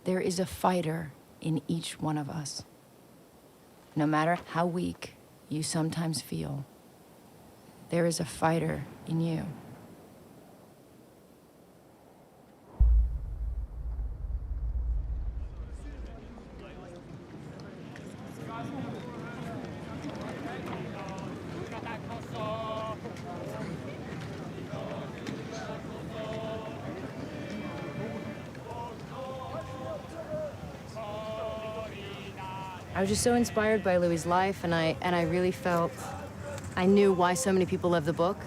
There is a fighter in each one of us. No matter how weak you sometimes feel, there is a fighter in you. I was just so inspired by Louis's life, and I really felt I knew why so many people love the book.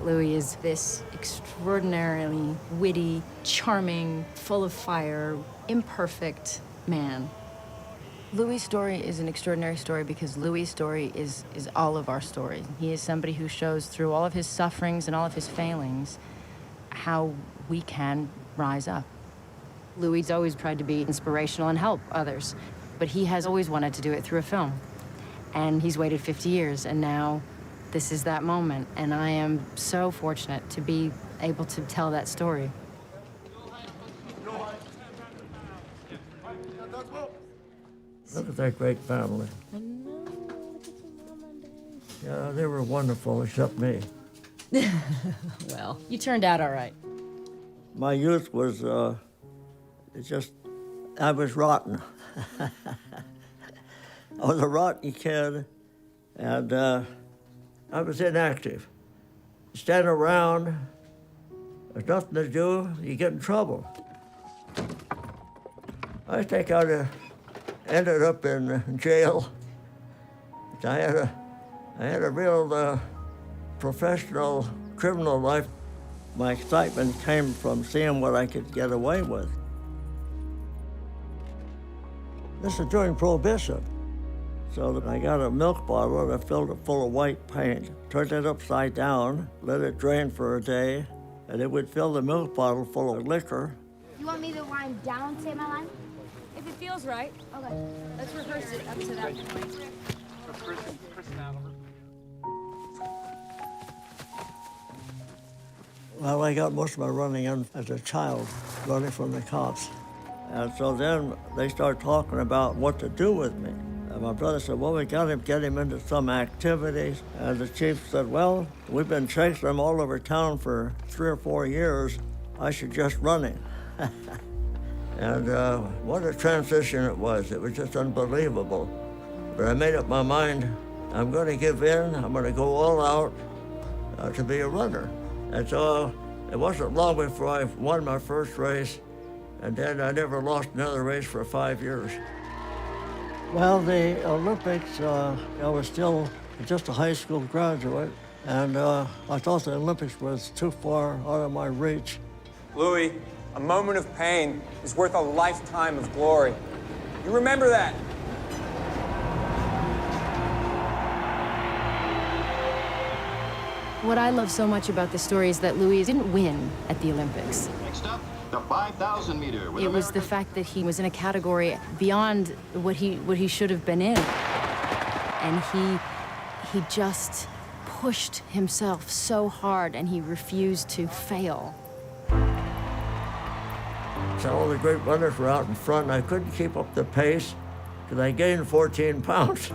Louis is this extraordinarily witty, charming, full of fire, imperfect man. Louis's story is an extraordinary story because Louis's story is all of our stories. He is somebody who shows through all of his sufferings and all of his failings how we can rise up. Louis always tried to be inspirational and help others, but he has always wanted to do it through a film. And he's waited 50 years, and now this is that moment, and I am so fortunate to be able to tell that story. Look at that great family. Yeah, they were wonderful, except me. Well, you turned out all right. My youth was, I was rotten. I was a rotten kid, and I was inactive. Stand around, there's nothing to do, you get in trouble. I think I'd ended up in jail. I had a real professional criminal life. My excitement came from seeing what I could get away with. This is during Prohibition. So I got a milk bottle and I filled it full of white paint, turned it upside down, let it drain for a day, and it would fill the milk bottle full of liquor. You want me to rhyme down, say my line? If it feels right. Okay. Let's rehearse it up to that point. Well, I got most of my running in as a child, running from the cops. And so then they started talking about what to do with me. And my brother said, well, we got to get him into some activities. And the chief said, well, we've been chasing him all over town for 3 or 4 years. I should just run him. And what a transition it was. It was just unbelievable. But I made up my mind, I'm going to give in. I'm going to go all out to be a runner. And so it wasn't long before I won my first race, and then I never lost another race for 5 years. Well, the Olympics, I was still just a high school graduate, and I thought the Olympics was too far out of my reach. Louis, a moment of pain is worth a lifetime of glory. You remember that? What I love so much about this story is that Louis didn't win at the Olympics. Next up, the 5,000 meter. It was the fact that he was in a category beyond what he should have been in. And he just pushed himself so hard, and he refused to fail. So all the great runners were out in front, and I couldn't keep up the pace because I gained 14 pounds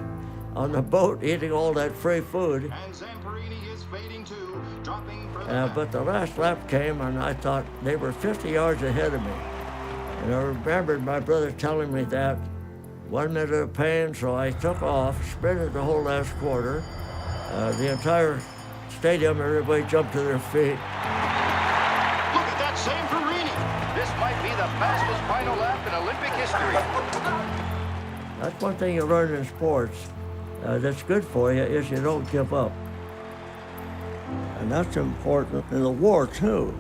on the boat eating all that free food. And Zamperini is fading too, dropping for But the last lap came, and I thought they were 50 yards ahead of me. And I remembered my brother telling me that. 1 minute of pain, so I took off, sprinted the whole last quarter. The entire stadium, everybody jumped to their feet. Look at that Zamperini! This might be the fastest final lap in Olympic history. That's one thing you learn in sports that's good for you is you don't give up. And that's important in the war, too.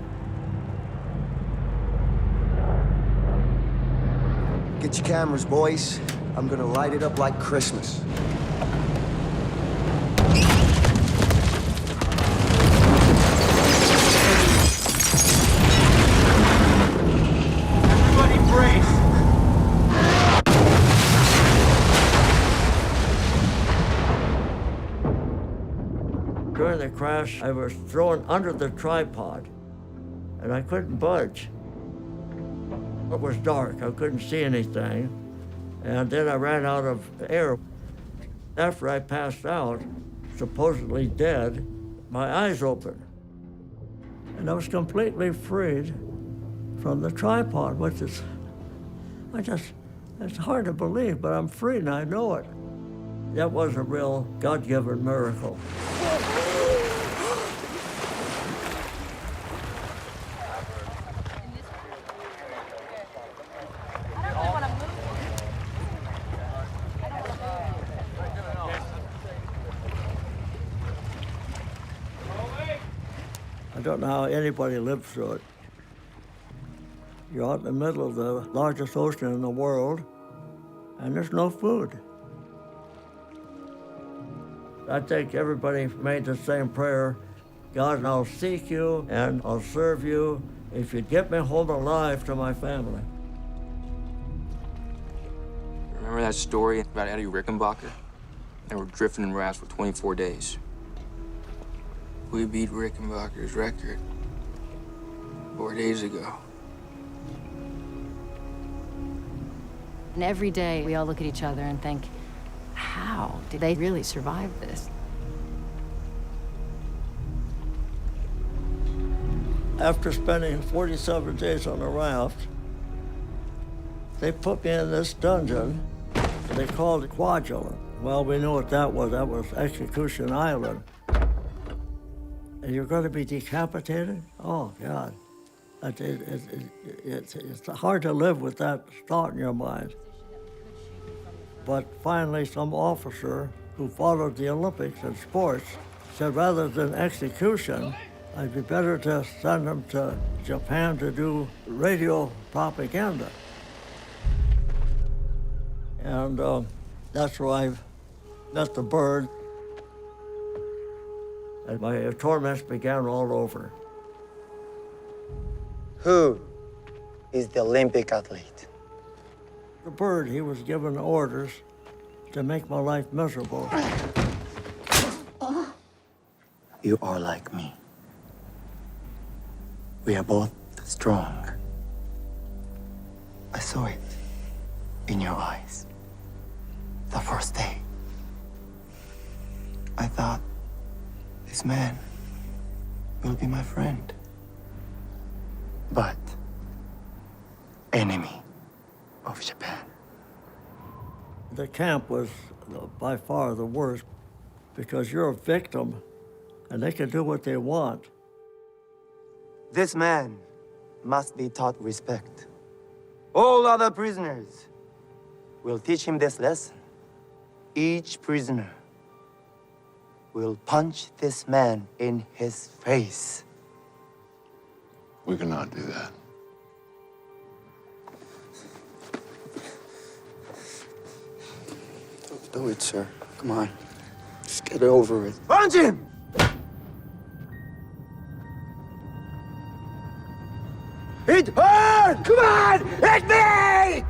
Get your cameras, boys. I'm gonna light it up like Christmas. Everybody brace. During the crash, I was thrown under the tripod. and I couldn't budge. It was dark, I couldn't see anything, and then I ran out of air. After I passed out, supposedly dead, my eyes opened. And I was completely freed from the tripod, which is, it's hard to believe, but I'm free and I know it. That was a real God-given miracle. I don't know how anybody lived through it. You're out in the middle of the largest ocean in the world, and there's no food. I think everybody made the same prayer. God, I'll seek you and I'll serve you if you get me home alive to my family. Remember that story about Eddie Rickenbacker? They were drifting in rafts for 24 days. We beat Rickenbacker's record 4 days ago. And every day we all look at each other and think, how did they really survive this? After spending 47 days on a raft, they put me in this dungeon. They called it Quadrant. Well, we knew what that was. That was Execution Island. And you're going to be decapitated? Oh, God. It's hard to live with that thought in your mind. But finally, some officer who followed the Olympics and sports said rather than execution, I'd be better to send them to Japan to do radio propaganda. And that's where I met the bird. And my torments began all over. Who is the Olympic athlete? The bird, he was given orders to make my life miserable. You are like me. We are both strong. I saw it in your eyes the first day. I thought, this man will be my friend. But enemy of Japan. The camp was by far the worst because you're a victim and they can do what they want. This man must be taught respect. All other prisoners will teach him this lesson. Each prisoner will punch this man in his face. We cannot do that. Don't do it, sir. Come on. Just get over it. Punch him! Hit hard! Come on! Hit me!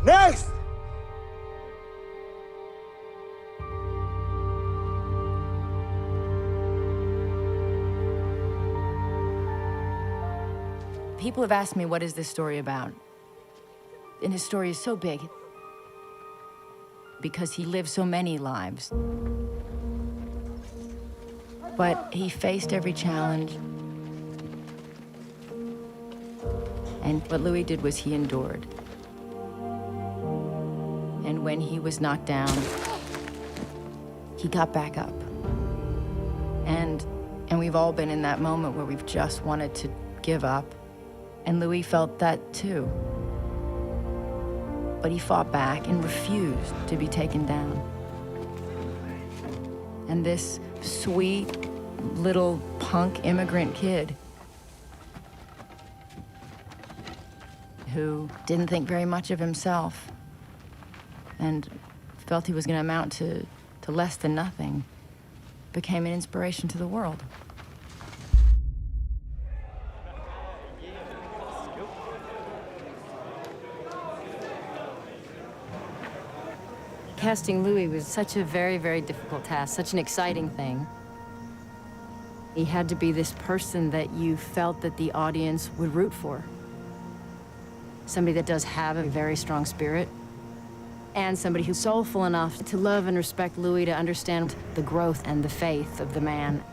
Next! People have asked me, what is this story about? And his story is so big because he lived so many lives. But he faced every challenge. And what Louis did was he endured. And when he was knocked down, he got back up. And we've all been in that moment where we've just wanted to give up. And Louis felt that too. But he fought back and refused to be taken down. And this sweet little punk immigrant kid who didn't think very much of himself and felt he was going to amount to less than nothing, became an inspiration to the world. Casting Louis was such a very, very difficult task, such an exciting thing. He had to be this person that you felt that the audience would root for. Somebody that does have a very strong spirit, and somebody who's soulful enough to love and respect Louis, to understand the growth and the faith of the man.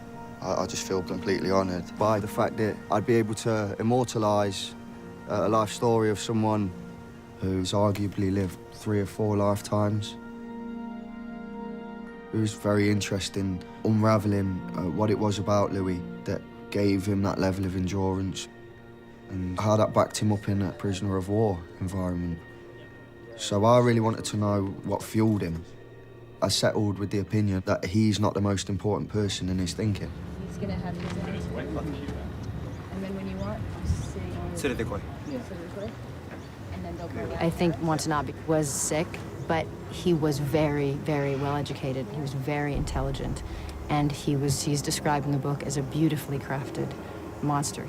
I just feel completely honored by the fact that I'd be able to immortalize a life story of someone who's arguably lived 3 or 4 lifetimes. It was very interesting unraveling what it was about Louis that gave him that level of endurance and how that backed him up in a prisoner of war environment. So I really wanted to know what fueled him. I settled with the opinion that he's not the most important person in his thinking. He's gonna have his answer. And then when you want, I think Watanabe was sick, but he was very, very well educated. He was very intelligent. And he's described in the book as a beautifully crafted monster.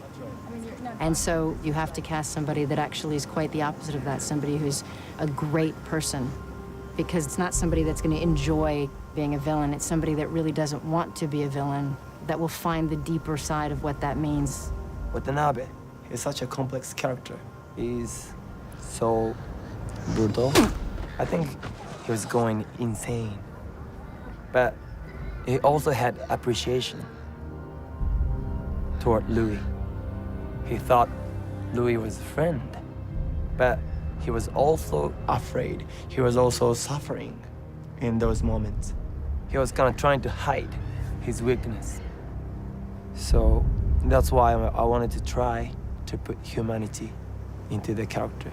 And so you have to cast somebody that actually is quite the opposite of that, somebody who's a great person. Because it's not somebody that's going to enjoy being a villain. It's somebody that really doesn't want to be a villain, that will find the deeper side of what that means. Watanabe is such a complex character. He's so brutal. I think he was going insane. But he also had appreciation toward Louis. He thought Louis was a friend, but he was also afraid. He was also suffering in those moments. He was kind of trying to hide his weakness. So that's why I wanted to try to put humanity into the character.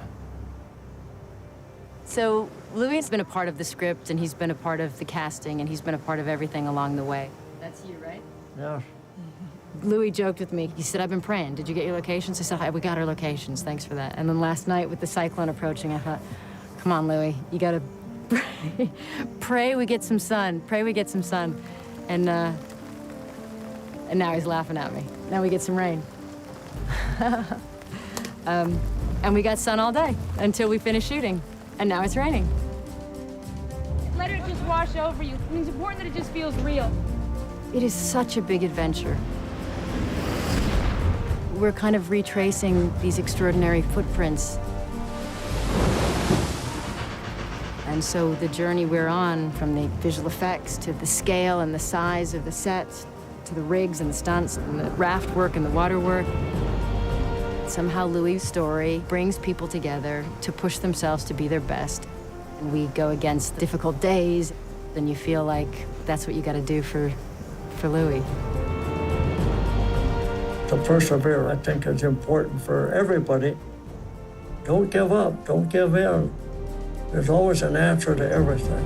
So Louis has been a part of the script, and he's been a part of the casting, and he's been a part of everything along the way. That's you, right? Yes. Louis joked with me. He said, I've been praying. Did you get your locations? I said, "Hey, we got our locations. Thanks for that." And then last night with the cyclone approaching, I thought, come on, Louis, you gotta pray we get some sun. Pray we get some sun. And now he's laughing at me. Now we get some rain. And we got sun all day until we finish shooting. And now it's raining. Let it just wash over you. I mean, it's important that it just feels real. It is such a big adventure. We're kind of retracing these extraordinary footprints. And so the journey we're on, from the visual effects to the scale and the size of the sets, to the rigs and the stunts and the raft work and the water work, somehow Louis' story brings people together to push themselves to be their best. And we go against difficult days, and you feel like that's what you got to do for Louis. To persevere, I think, is important for everybody. Don't give up. Don't give in. There's always an answer to everything.